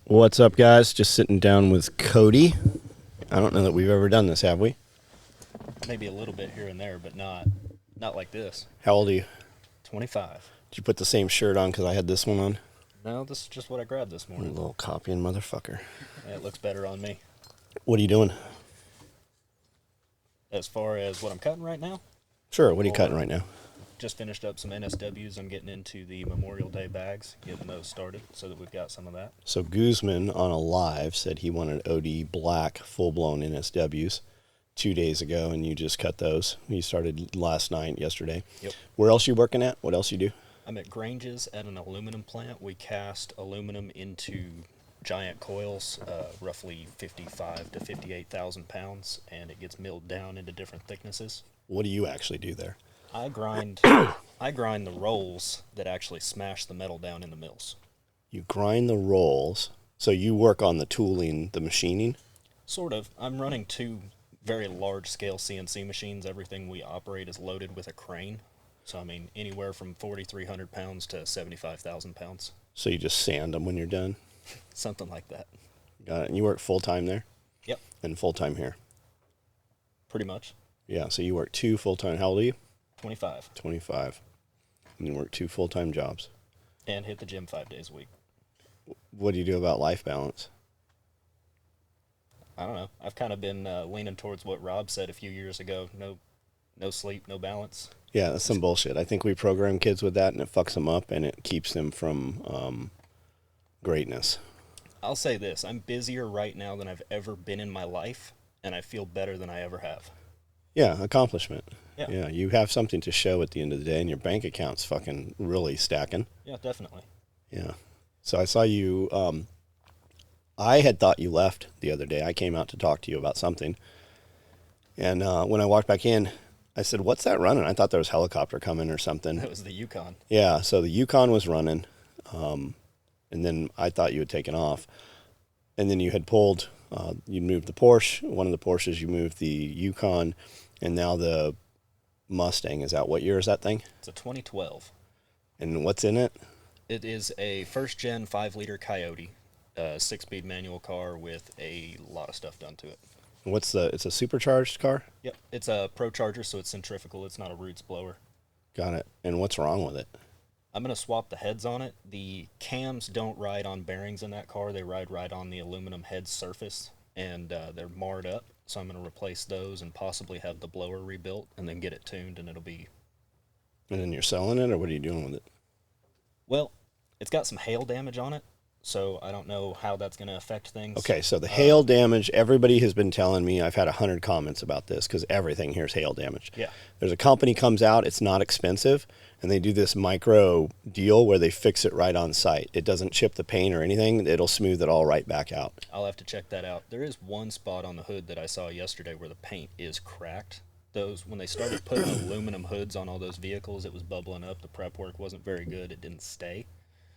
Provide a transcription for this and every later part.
What's up, guys? Just sitting down with Cody. I don't know that we've ever done this, have we? Maybe a little bit here and there, but not like this. How old are you? 25. Did you put the same shirt on because I had this one on? No, this is just what I grabbed this You morning. little copying motherfucker. Yeah, it looks better on me. What are you doing? As far as what I'm cutting right now, Sure, what are you cutting right now? just finished up some NSWs. I'm getting into the Memorial Day bags, getting those started so that we've got some of that. So Guzman on a live said he wanted OD black full-blown NSWs 2 days ago, and you just cut those. You started last night, yesterday. Yep. Where else you working at? What else you do? I'm at Grange's at an aluminum plant. We cast aluminum into giant coils, roughly 55 to 58,000 pounds, and it gets milled down into different thicknesses. What do you actually do there? I grind the rolls that actually smash the metal down in the mills. You grind the rolls, so you work on the tooling, the machining? Sort of. I'm running two very large-scale CNC machines. Everything we operate is loaded with a crane. So, I mean, anywhere from 4,300 pounds to 75,000 pounds. So you just sand them when you're done? Something like that. Got it. And you work full-time there? Yep, And full-time here? pretty much. Yeah, so you work two full-time. How old are you? 25. 25. And you work two full-time jobs. And hit the gym 5 days a week. What do you do about life balance? I don't know. I've kind of been leaning towards what Rob said a few years ago. No sleep, no balance. Yeah, that's some bullshit. I think we program kids with that, and it fucks them up, and it keeps them from greatness. I'll say this. I'm busier right now than I've ever been in my life, and I feel better than I ever have. Yeah, accomplishment. Yeah. You have something to show at the end of the day, and your bank account's fucking really stacking. Yeah, definitely. Yeah. So I saw you, I had thought you left the other day. I came out to talk to you about something. And when I walked back in, I said, what's that running? I thought there was a helicopter coming or something. That was the Yukon. Yeah, so the Yukon was running, and then I thought you had taken off. And then you had pulled, you moved the Porsche, one of the Porsches, you moved the Yukon, and now the Mustang is out. What year is that thing? It's a 2012. And what's in it? It is a first-gen 5-liter Coyote, 6-speed manual car with a lot of stuff done to it. It's a supercharged car? Yep, it's a Pro Charger, so it's centrifugal. It's not a roots blower. Got it. And what's wrong with it? I'm going to swap the heads on it. The cams don't ride on bearings in that car. They ride right on the aluminum head surface, and they're marred up. So I'm going to replace those and possibly have the blower rebuilt and then get it tuned, and it'll be... And then you're selling it, or what are you doing with it? Well, it's got some hail damage on it, so I don't know how that's going to affect things. Okay, so the hail damage, everybody has been telling me, I've had 100 comments about this because everything here is hail damage. Yeah. There's a company comes out, it's not expensive, and they do this micro deal where they fix it right on site. It doesn't chip the paint or anything. It'll smooth it all right back out. I'll have to check that out. There is one spot on the hood that I saw yesterday where the paint is cracked. When they started putting aluminum hoods on all those vehicles, it was bubbling up. The prep work wasn't very good. It didn't stay.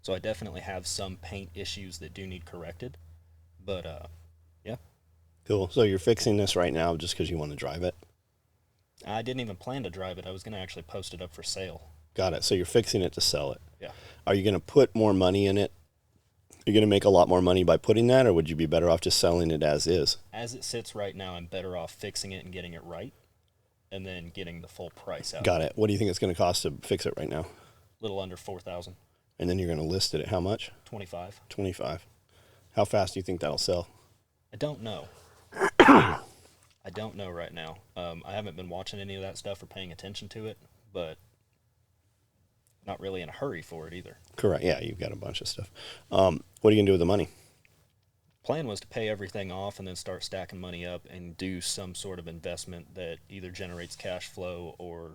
So I definitely have some paint issues that do need corrected. But, yeah. Cool. So you're fixing this right now just because you want to drive it? I didn't even plan to drive it. I was going to actually post it up for sale. Got it. So you're fixing it to sell it. Yeah. Are you going to put more money in it? Are you going to make a lot more money by putting that, or would you be better off just selling it as is? As it sits right now, I'm better off fixing it and getting it right, and then getting the full price out. Got it. What do you think it's going to cost to fix it right now? A little under $4,000. And then you're going to list it at how much? 25. 25. How fast do you think that'll sell? I don't know. I don't know right now. I haven't been watching any of that stuff or paying attention to it, but not really in a hurry for it either. Correct. Yeah, you've got a bunch of stuff. What are you going to do with the money? Plan was to pay everything off and then start stacking money up and do some sort of investment that either generates cash flow or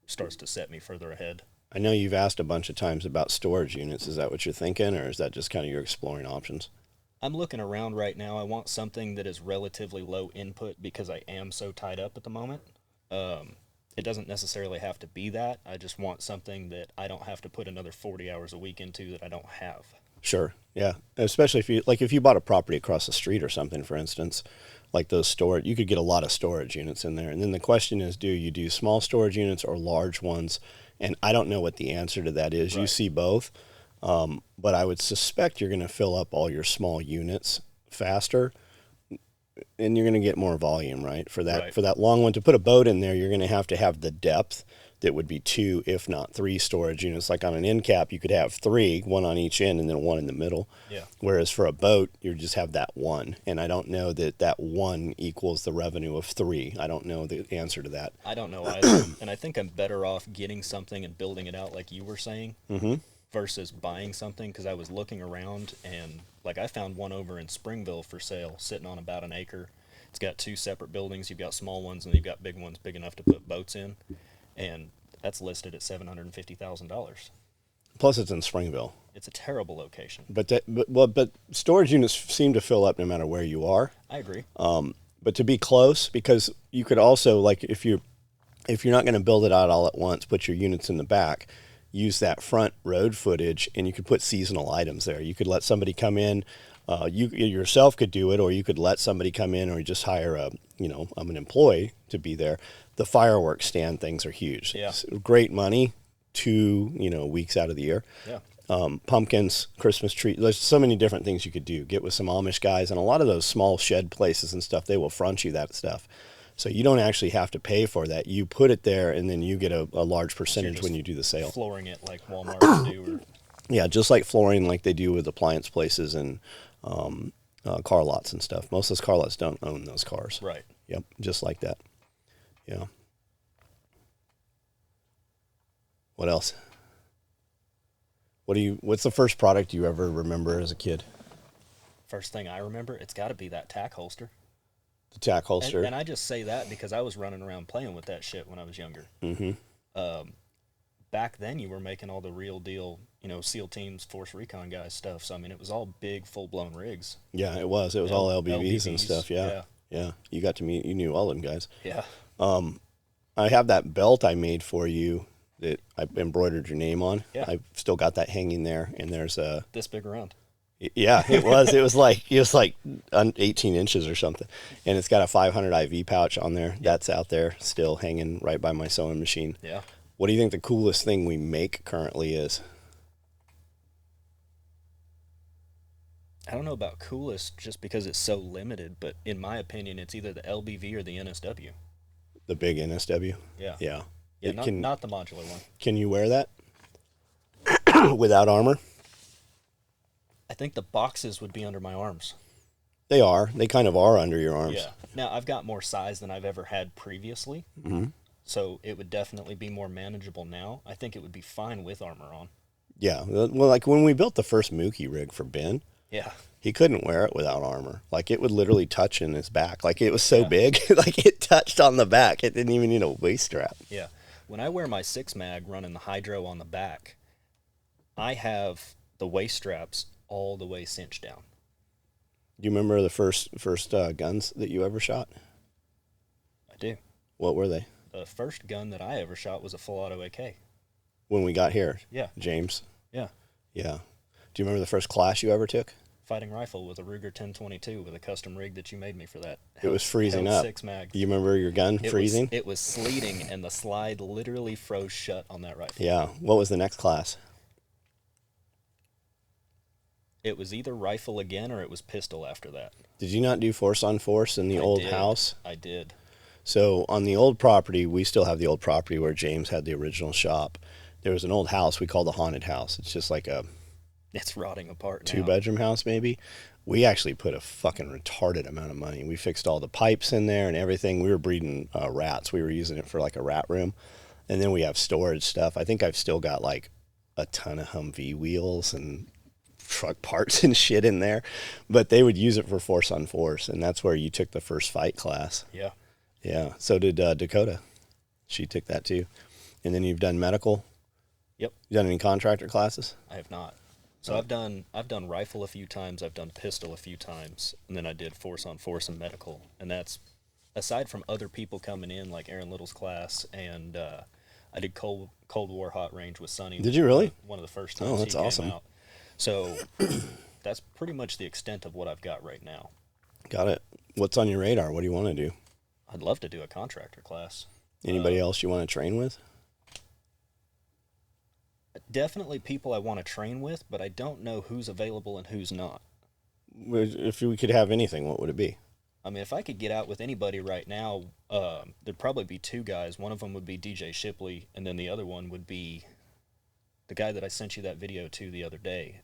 starts to set me further ahead. I know you've asked a bunch of times about storage units. Is that what you're thinking, or is that just kind of your exploring options? I'm looking around right now. I want something that is relatively low input because I am so tied up at the moment. It doesn't necessarily have to be that. I just want something that I don't have to put another 40 hours a week into that I don't have. Sure. Yeah. Especially if you bought a property across the street or something, for instance, like those storage, you could get a lot of storage units in there. And then the question is, do you do small storage units or large ones? And I don't know what the answer to that is. Right. You see both. But I would suspect you're going to fill up all your small units faster, and you're going to get more volume, right? For that long one, to put a boat in there, you're going to have the depth that would be 2, if not 3 storage units. Like on an end cap, you could have 3, one on each end and then one in the middle. Yeah. Whereas for a boat, you just have that one. And I don't know that 1 equals the revenue of 3. I don't know the answer to that. I don't know either. And I think I'm better off getting something and building it out like you were saying versus buying something, because I was looking around and like I found one over in Springville for sale sitting on about an acre. It's got 2 separate buildings. You've got small ones and you've got big ones big enough to put boats in. And that's listed at $750,000. Plus, it's in Springville. It's a terrible location. But storage units seem to fill up no matter where you are. I agree. But to be close, because you could also, like, if you're not going to build it out all at once, put your units in the back, use that front road footage, and you could put seasonal items there. You could let somebody come in. You yourself could do it, or you could let somebody come in, or you just hire an employee to be there. The fireworks stand things are huge. Yeah. It's great money, 2 weeks out of the year. Yeah. Pumpkins, Christmas tree. There's so many different things you could do. Get with some Amish guys, and a lot of those small shed places and stuff, they will front you that stuff. So you don't actually have to pay for that. You put it there, and then you get a large percentage when you do the sale. Flooring it like Walmart would do. Yeah, just like flooring, like they do with appliance places and car lots and stuff. Most of those car lots don't own those cars. Right. Yep, just like that. Yeah. What else? What's the first product you ever remember as a kid? First thing I remember, it's got to be that tack holster. The tack holster. And I just say that because I was running around playing with that shit when I was younger. Mm-hmm. Back then, you were making all the real deal, SEAL teams, Force Recon guys stuff. So, I mean, it was all big, full-blown rigs. Yeah, it was. It was all LBVs and stuff, yeah. You knew all them guys. Yeah. I have that belt I made for you that I embroidered your name on. Yeah. I've still got that hanging there, and there's a... This big around. Yeah, it was. It was like 18 inches or something, and it's got a 500 IV pouch on there. Yep. That's out there still hanging right by my sewing machine. Yeah. What do you think the coolest thing we make currently is? I don't know about coolest just because it's so limited, but in my opinion, it's either the LBV or the NSW. The big NSW? Yeah. Yeah. Yeah, not the modular one. Can you wear that without armor? I think the boxes would be under my arms. They are. They kind of are under your arms. Yeah. Now, I've got more size than I've ever had previously, so it would definitely be more manageable now. I think it would be fine with armor on. Yeah. Well, like when we built the first Mookie rig for Ben, yeah, he couldn't wear it without armor. Like, it would literally touch in his back. Like, it was so big, like it touched on the back. It didn't even need a waist strap. Yeah. When I wear my 6-mag running the hydro on the back, I have the waist straps all the way cinched down. Do you remember the first guns that you ever shot? I do. What were they? The first gun that I ever shot was a full auto AK. When we got here? Yeah. James? Yeah. Yeah. Do you remember the first class you ever took? Fighting rifle with a Ruger 1022 with a custom rig that you made me for that. It was freezing up. 6-mag. You remember your gun freezing? It was sleeting, and the slide literally froze shut on that rifle. Yeah. What was the next class? It was either rifle again or it was pistol after that. Did you not do force on force in the old house? I did. So on the old property, we still have the old property where James had the original shop. There was an old house we call the haunted house. It's just like it's rotting apart now. 2-bedroom house maybe. We actually put a fucking retarded amount of money. We fixed all the pipes in there and everything. We were breeding rats. We were using it for like a rat room. And then we have storage stuff. I think I've still got like a ton of Humvee wheels and truck parts and shit in there, but they would use it for force on force, and that's where you took the first fight class. Yeah. So did Dakota. She took that too. And then you've done medical. Yep. You done any contractor classes? I have not. So I've done rifle a few times, I've done pistol a few times, and then I did force on force and medical, and that's aside from other people coming in like Aaron Little's class, and I did Cold War hot range with Sonny. Did you really? One of the first times. Oh, that's awesome. Came out. So that's pretty much the extent of what I've got right now. Got it. What's on your radar? What do you want to do? I'd love to do a contractor class. Anybody else you want to train with? Definitely people I want to train with, but I don't know who's available and who's not. If we could have anything, what would it be? I mean, if I could get out with anybody right now, there'd probably be two guys. One of them would be DJ Shipley, and then the other one would be the guy that I sent you that video to the other day.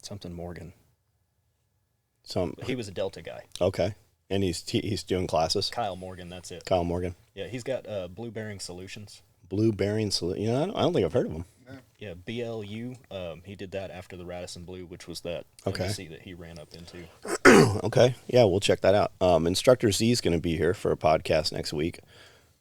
Something Morgan. He was a Delta guy. Okay. And he's doing classes? Kyle Morgan, that's it. Kyle Morgan. Yeah, he's got Blue Bearing Solutions. Blue Bearing Solutions. You know, I don't think I've heard of him. Yeah, BLU. He did that after the Radisson Blue, which was that MC that he ran up into. Okay. Yeah, we'll check that out. Instructor Z is going to be here for a podcast next week.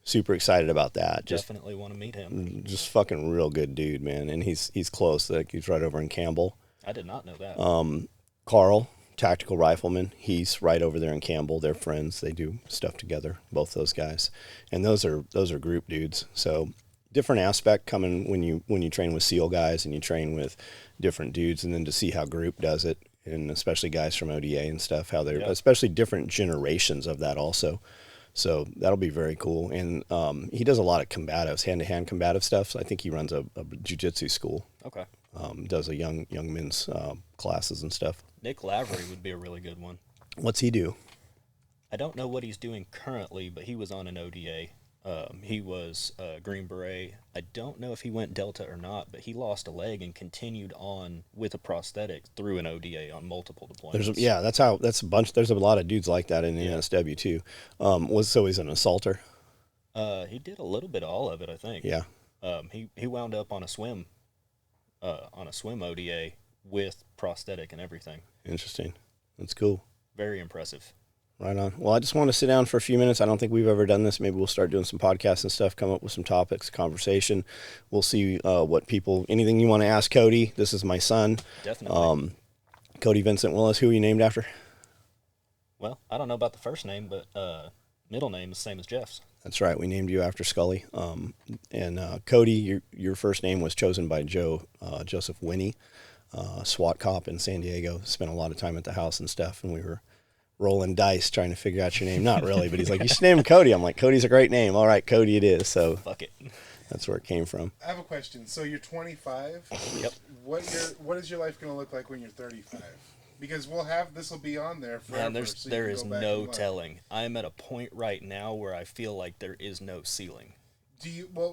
Super excited about that. Definitely want to meet him. Just fucking real good dude, man. And he's close. Like, he's right over in Campbell. I did not know that. Carl, tactical rifleman, he's right over there in Campbell. They're friends. They do stuff together, both those guys. And those are group dudes. So different aspect coming when you train with SEAL guys and you train with different dudes, and then to see how group does it, and especially guys from ODA and stuff, how they're especially different generations of that also. So that'll be very cool. And he does a lot of combatives, hand-to-hand combative stuff. So I think he runs a jiu-jitsu school. Okay. Does a young men's classes and stuff. Nick Lavery would be a really good one. What's he do? I don't know what he's doing currently, but he was on an ODA. He was Green Beret. I don't know if he went Delta or not, but he lost a leg and continued on with a prosthetic through an ODA on multiple deployments. That's a bunch. There's a lot of dudes like that in the NSW too. So he's an assaulter. He did a little bit of all of it, I think. Yeah. He wound up on a swim ODA with prosthetic and everything. Interesting. That's cool. Very impressive. Right on. Well, I just want to sit down for a few minutes. I don't think we've ever done this. Maybe we'll start doing some podcasts and stuff, come up with some topics, conversation. We'll see anything you want to ask Cody. This is my son. Definitely. Cody Vincent Willis. Who are you named after? Well, I don't know about the first name, but middle name is the same as Jeff's. That's right. We named you after Scully. And Cody, your first name was chosen by Joseph Winnie, SWAT cop in San Diego. Spent a lot of time at the house and stuff, and we were rolling dice trying to figure out your name. Not really, but he's like, you should name him Cody. I'm like, Cody's a great name. All right, Cody it is. So fuck it. That's where it came from. I have a question. So you're 25. Yep. What is your life going to look like when you're 35? Because this will be on there forever. Man, there is no telling. I'm at a point right now where I feel like there is no ceiling.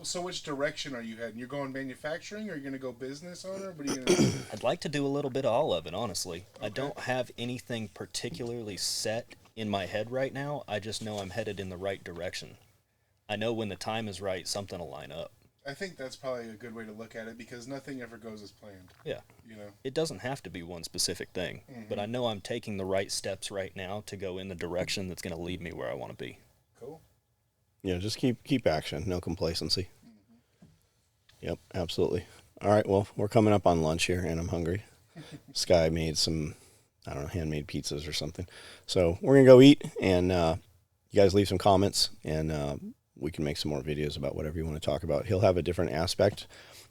So which direction are you heading? You're going manufacturing, or are you going to go business owner? What are you going to do? I'd like to do a little bit of all of it, honestly. Okay. I don't have anything particularly set in my head right now. I just know I'm headed in the right direction. I know when the time is right, something will line up. I think that's probably a good way to look at it, because nothing ever goes as planned. Yeah. It doesn't have to be one specific thing, but I know I'm taking the right steps right now to go in the direction that's going to lead me where I want to be. Cool. Yeah, just keep action, no complacency. Yep, absolutely. All right, well, we're coming up on lunch here, and I'm hungry. Sky made some, handmade pizzas or something. So we're going to go eat, and you guys leave some comments, and we can make some more videos about whatever you want to talk about. He'll have a different aspect.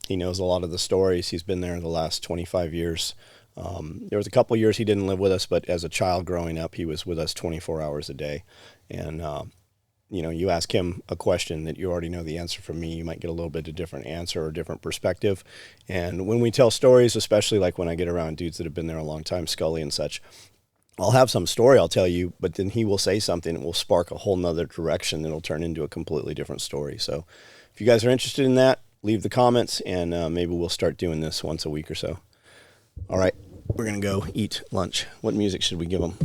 He knows a lot of the stories. He's been there the last 25 years. There was a couple years he didn't live with us, but as a child growing up, he was with us 24 hours a day. And, you ask him a question that you already know the answer from me, you might get a little bit of different answer or different perspective. And when we tell stories, especially like when I get around dudes that have been there a long time, Scully and such, I'll have some story I'll tell you, but then he will say something that will spark a whole nother direction that will turn into a completely different story. So if you guys are interested in that, leave the comments, and maybe we'll start doing this once a week or so. All right, we're going to go eat lunch. What music should we give them?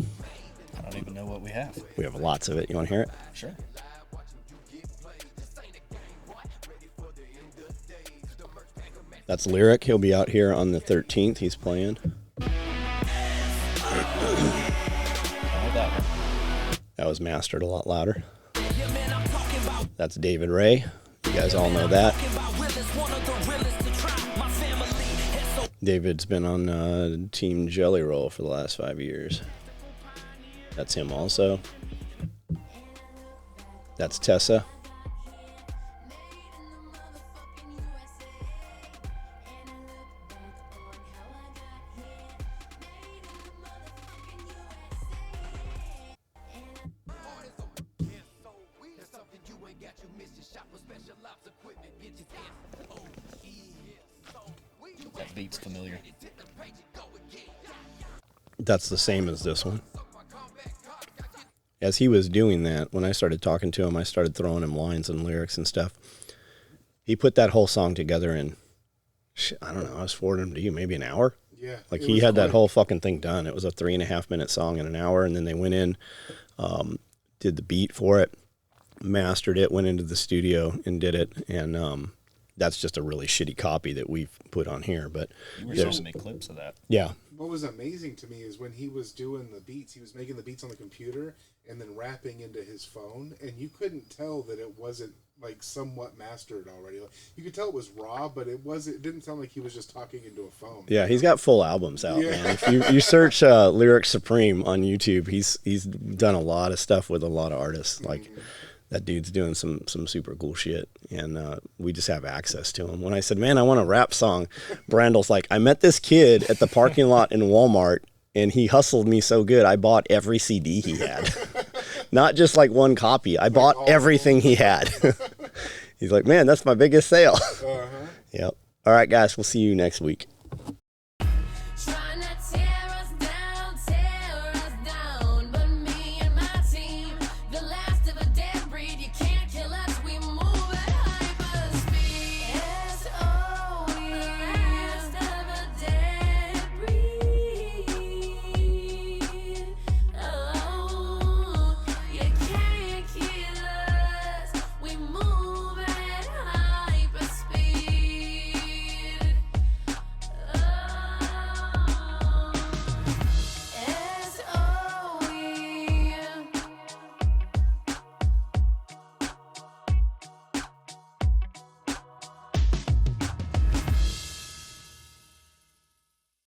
I don't even know what we have. We have lots of it. You want to hear it? Sure. That's Lyric. He'll be out here on the 13th. He's playing. That was mastered a lot louder. That's David Ray. You guys all know that. David's been on Team Jelly Roll for the last 5 years. That's him also. That's Tessa. beat's familiar. That's the same as this one. As he was doing that, when I started talking to him, I started throwing him lines and lyrics and stuff. He put that whole song together in, I don't know, I was forwarding him to you, maybe an hour? Yeah. Like, he had that whole fucking thing done. It was a 3.5-minute song in an hour, and then they went in, did the beat for it, mastered it, went into the studio and did it, and that's just a really shitty copy that we've put on here. But You were supposed to make clips of that. Yeah. What was amazing to me is when he was doing the beats, he was making the beats on the computer and then rapping into his phone, and you couldn't tell that it wasn't like somewhat mastered already. Like, you could tell it was raw, but it didn't sound like he was just talking into a phone. Yeah, he's got full albums out, Yeah. man. If you search Lyric Supreme on YouTube, he's done a lot of stuff with a lot of artists. Like, that dude's doing some super cool shit, and we just have access to him. When I said, man, I want a rap song, Brandle's like, I met this kid at the parking lot in Walmart, and he hustled me so good, I bought every CD he had. Not just like one copy. I bought everything he had. He's like, man, that's my biggest sale. Uh-huh. Yep. All right, guys, we'll see you next week.